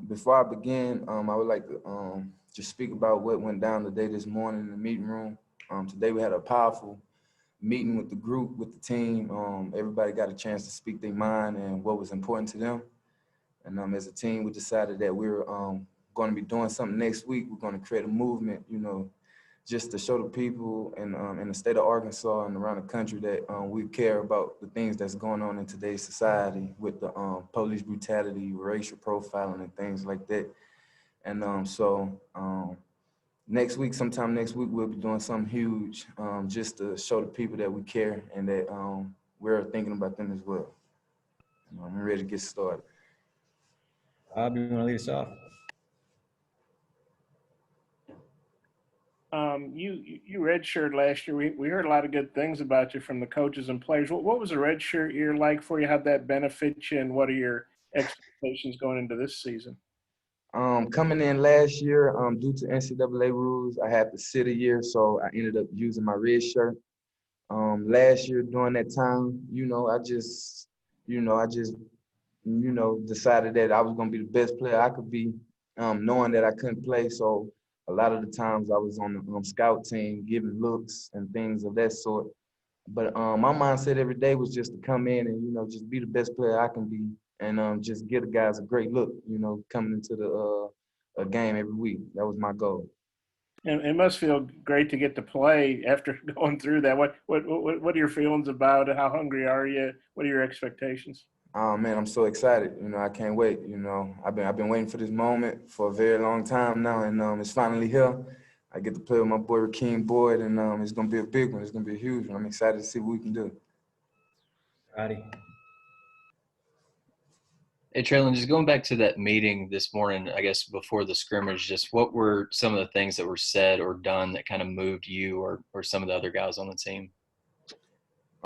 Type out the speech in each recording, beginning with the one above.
Before I begin, I would like to just speak about what went down today this morning in the meeting room. Today we had a powerful meeting with the group, with the team. Everybody got a chance to speak their mind and what was important to them. And as a team, we decided that we were going to be doing something next week. We're going to create a movement, just to show the people in the state of Arkansas and around the country that we care about the things that's going on in today's society with the police brutality, racial profiling, and things like that. And next week, sometime next week, we'll be doing something huge just to show the people that we care and that we're thinking about them as well. I'm ready to get started. You want to lead us off? You redshirt last year. We heard a lot of good things about you from the coaches and players. What was a redshirt year like for you? How'd that benefit you, and what are your expectations going into this season? Coming in last year, due to NCAA rules, I had to sit a year, so I ended up using my red shirt. Last year during that time, I just decided that I was going to be the best player I could be, knowing that I couldn't play. So a lot of the times I was on the scout team, giving looks and things of that sort. But my mindset every day was just to come in and, just be the best player I can be and just give the guys a great look, coming into the game every week. That was my goal. And it must feel great to get to play after going through that. What are your feelings about it? How hungry are you? What are your expectations? Oh man, I'm so excited. I can't wait. I've been waiting for this moment for a very long time now, and it's finally here. I get to play with my boy Rakeem Boyd, and it's gonna be a big one. It's gonna be a huge one. I'm excited to see what we can do. Righty. Hey, Trelon, just going back to that meeting this morning, I guess before the scrimmage, just what were some of the things that were said or done that kind of moved you or some of the other guys on the team?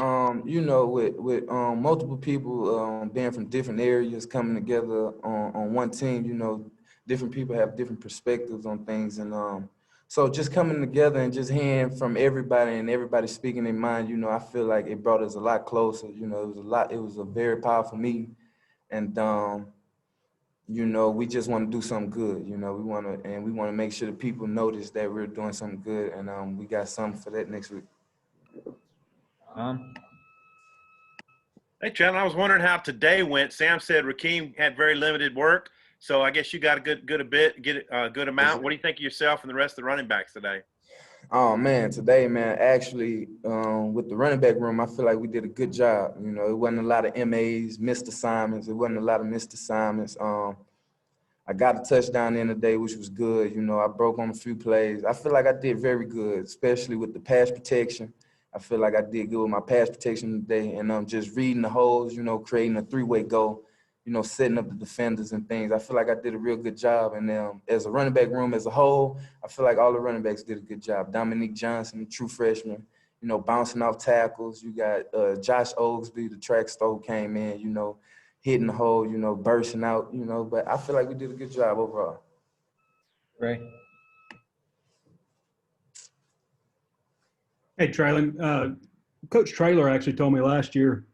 With multiple people being from different areas coming together on one team, different people have different perspectives on things. And so just coming together and just hearing from everybody and everybody speaking their mind, I feel like it brought us a lot closer. It was a very powerful meeting. And, we just want to do something good. We want to make sure that people notice that we're doing something good. And we got something for that next week. Hey, Trelon, I was wondering how today went. Sam said Rakeem had very limited work, so I guess you got a good amount. What do you think of yourself and the rest of the running backs today? Oh man, today, man, actually, with the running back room, I feel like we did a good job. It wasn't a lot of MAs, missed assignments. It wasn't a lot of missed assignments. I got a touchdown in the day, which was good. I broke on a few plays. I feel like I did very good, especially with the pass protection. I feel like I did good with my pass protection today, and just reading the holes, creating a three-way goal, setting up the defenders and things. I feel like I did a real good job. And as a running back room as a whole, I feel like all the running backs did a good job. Dominique Johnson, the true freshman, bouncing off tackles. You got Josh Oglesby, the track star, came in, hitting the hole, bursting out, But I feel like we did a good job overall. Ray. Hey, Trelon, Coach Traylor actually told me last year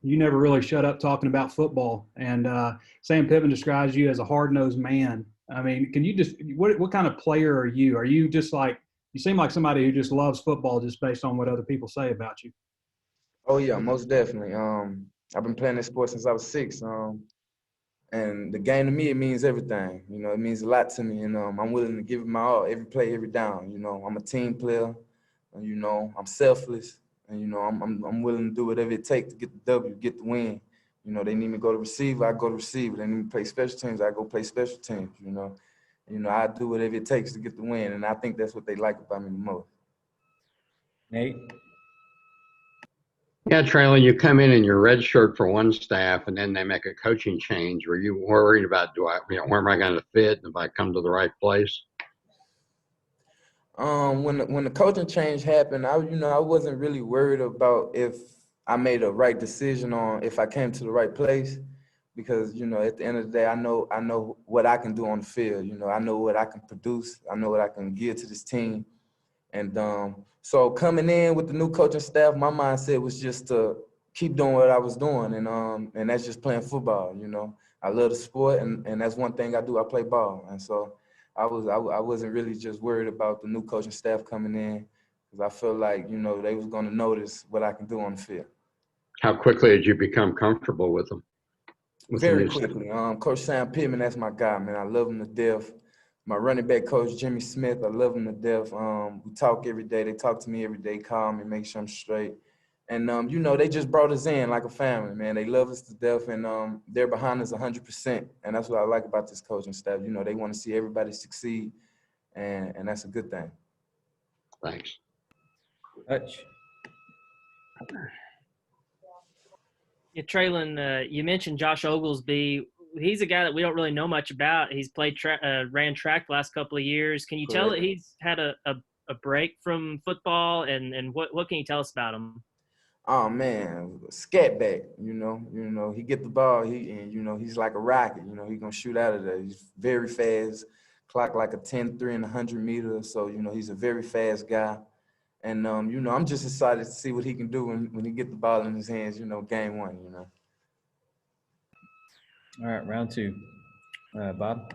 you never really shut up talking about football. And Sam Pittman describes you as a hard-nosed man. I mean, can you just what kind of player are you? Are you just like – you seem like somebody who just loves football just based on what other people say about you. Oh, yeah, most definitely. I've been playing this sport since I was 6. And the game to me, it means everything. It means a lot to me. And I'm willing to give it my all, every play, every down. I'm a team player. And, I'm selfless, and I'm willing to do whatever it takes to get the W, get the win. They need me to go to receiver, I go to receiver. They need me to play special teams, I go play special teams. I do whatever it takes to get the win, and I think that's what they like about me the most. Nate. Yeah, Trelon, you come in your red shirt for one staff, and then they make a coaching change. Were you worried about where am I going to fit if I come to the right place? When the coaching change happened, I wasn't really worried about if I made a right decision on if I came to the right place, because at the end of the day, I know what I can do on the field. I know what I can produce. I know what I can give to this team, and so coming in with the new coaching staff, my mindset was just to keep doing what I was doing, and that's just playing football. I love the sport, and that's one thing I do. I play ball, and so I wasn't really just worried about the new coaching staff coming in, because I feel like, you know, they was going to notice what I can do on the field. How quickly did you become comfortable with them? With the Very new staff? quickly. Coach Sam Pittman, that's my guy, man. I love him to death. My running back coach, Jimmy Smith, I love him to death. We talk every day. They talk to me every day, call me, make sure I'm straight. And, you know, they just brought us in like a family, man. They love us to death, and they're behind us 100%. And that's what I like about this coaching staff. You know, they want to see everybody succeed, and that's a good thing. Thanks. Hutch. Yeah, Trelon, you mentioned Josh Oglesby. He's a guy that we don't really know much about. He's played ran track the last couple of years. Can you tell that he's had a break from football, and what can you tell us about him? Oh man, scat back, you know, he get the ball, you know, he's like a rocket, you know, he gonna shoot out of there. He's very fast, clock like a 10-3 in 100 meters. So, you know, he's a very fast guy. And, you know, I'm just excited to see what he can do when he get the ball in his hands, you know, game one, you know. All right, round two. Bob.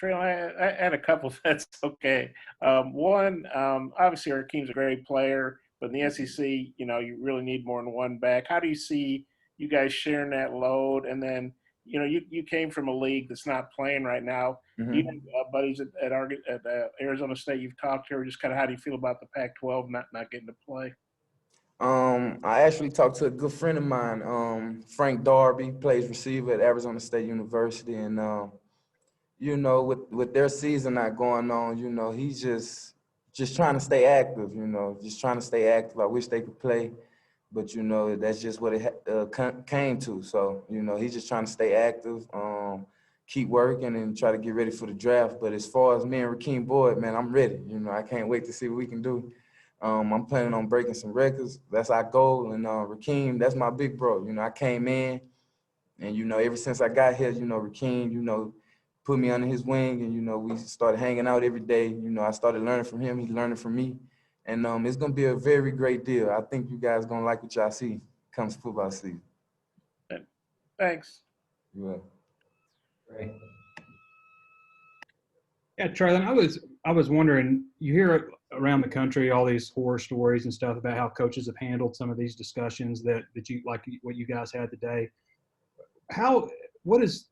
Trelon, I had a couple, if that's okay. One, obviously Rakeem's a great player, but in the SEC, you know, you really need more than one back. How do you see you guys sharing that load? And then, you know, you came from a league that's not playing right now. Mm-hmm. You have buddies at Arizona State you've talked to, or just kind of how do you feel about the Pac-12 not getting to play? I actually talked to a good friend of mine, Frank Darby, plays receiver at Arizona State University, and you know, with their season not going on, you know, he's just trying to stay active, you know, just trying to stay active. I wish they could play, but, you know, that's just what it came to. So, you know, he's just trying to stay active, keep working, and try to get ready for the draft. But as far as me and Rakeem Boyd, man, I'm ready. You know, I can't wait to see what we can do. I'm planning on breaking some records. That's our goal. And Rakeem, that's my big bro. You know, I came in, and, you know, ever since I got here, you know, Rakeem, you know, put me under his wing, and, you know, we started hanging out every day. You know, I started learning from him. He's learning from me. And it's going to be a very great deal. I think you guys going to like what y'all see comes football season. Thanks. You will. Ray. Yeah, Trelon, I was wondering, you hear around the country all these horror stories and stuff about how coaches have handled some of these discussions that you like what you guys had today. What has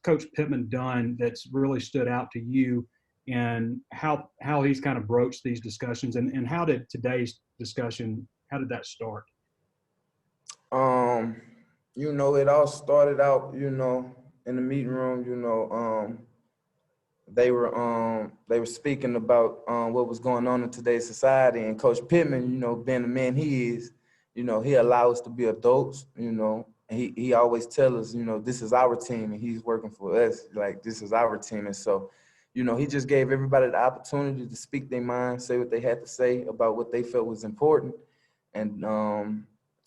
Coach Pittman done that's really stood out to you, and how he's kind of broached these discussions, and how did today's discussion, how did that start? You know, it all started out, you know, in the meeting room. You know, they were speaking about what was going on in today's society, and Coach Pittman, you know, being the man he is, you know, he allows us to be adults. You know, he always tells us, you know, this is our team, and he's working for us. Like, this is our team, and so, you know, he just gave everybody the opportunity to speak their mind, say what they had to say about what they felt was important, and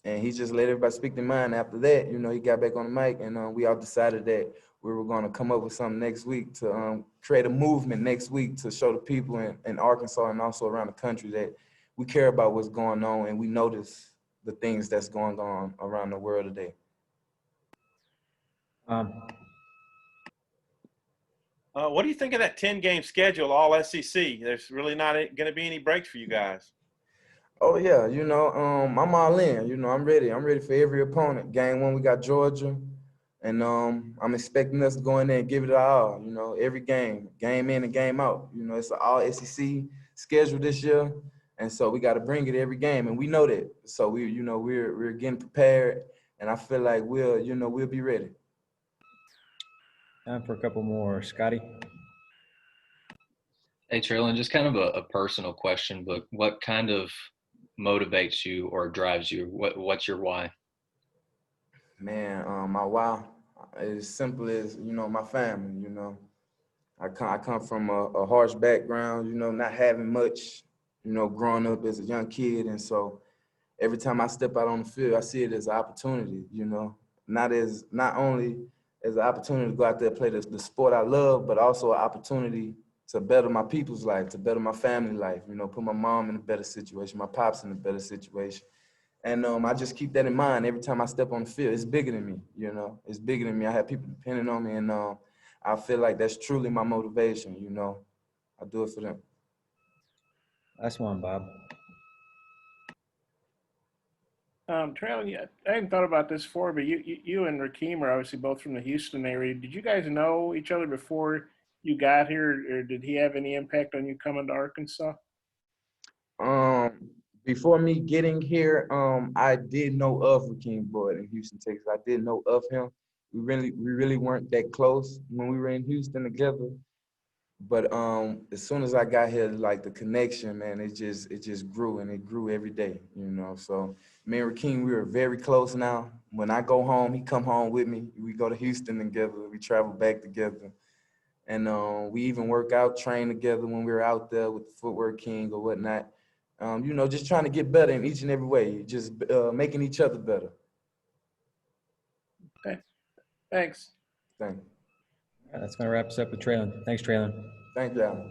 he just let everybody speak their mind. After that, you know, he got back on the mic, and we all decided that we were going to come up with something next week to create a movement next week to show the people in Arkansas and also around the country that we care about what's going on, and we notice the things that's going on around the world today. What do you think of that 10-game schedule, all SEC? There's really not going to be any breaks for you guys. Oh yeah, you know, I'm all in. You know, I'm ready. I'm ready for every opponent. Game one, we got Georgia, and I'm expecting us to go in there and give it all. You know, every game in and game out. You know, it's an all SEC schedule this year, and so we got to bring it every game, and we know that. So we're getting prepared, and I feel like we'll be ready. Time for a couple more. Scotty. Hey, Trelon, just kind of a personal question, but what kind of motivates you or drives you? What's your why? Man, my why is as simple as, you know, my family. You know, I come from a harsh background, you know, not having much, you know, growing up as a young kid. And so every time I step out on the field, I see it as an opportunity, you know, not only as an opportunity to go out there and play the sport I love, but also an opportunity to better my people's life, to better my family life, you know, put my mom in a better situation, my pops in a better situation. And I just keep that in mind every time I step on the field. It's bigger than me, you know. It's bigger than me. I have people depending on me, and I feel like that's truly my motivation, you know. I do it for them. Last one, Bob. Trelon, yeah, I hadn't thought about this before, but you and Rakeem are obviously both from the Houston area. Did you guys know each other before you got here, or did he have any impact on you coming to Arkansas? Before me getting here, I did know of Rakeem Boyd in Houston, Texas. I did know of him. We really weren't that close when we were in Houston together. But as soon as I got here, like the connection, man, it just grew, and it grew every day, you know. So me and Rakeem, we are very close now. When I go home, he come home with me. We go to Houston together. We travel back together. And we even work out, train together when we were out there with the Footwork King or whatnot. You know, just trying to get better in each and every way, just making each other better. Okay, thanks. Thank you. All right, that's going to wrap us up with Trelon. Thanks, Trelon. Thank y'all.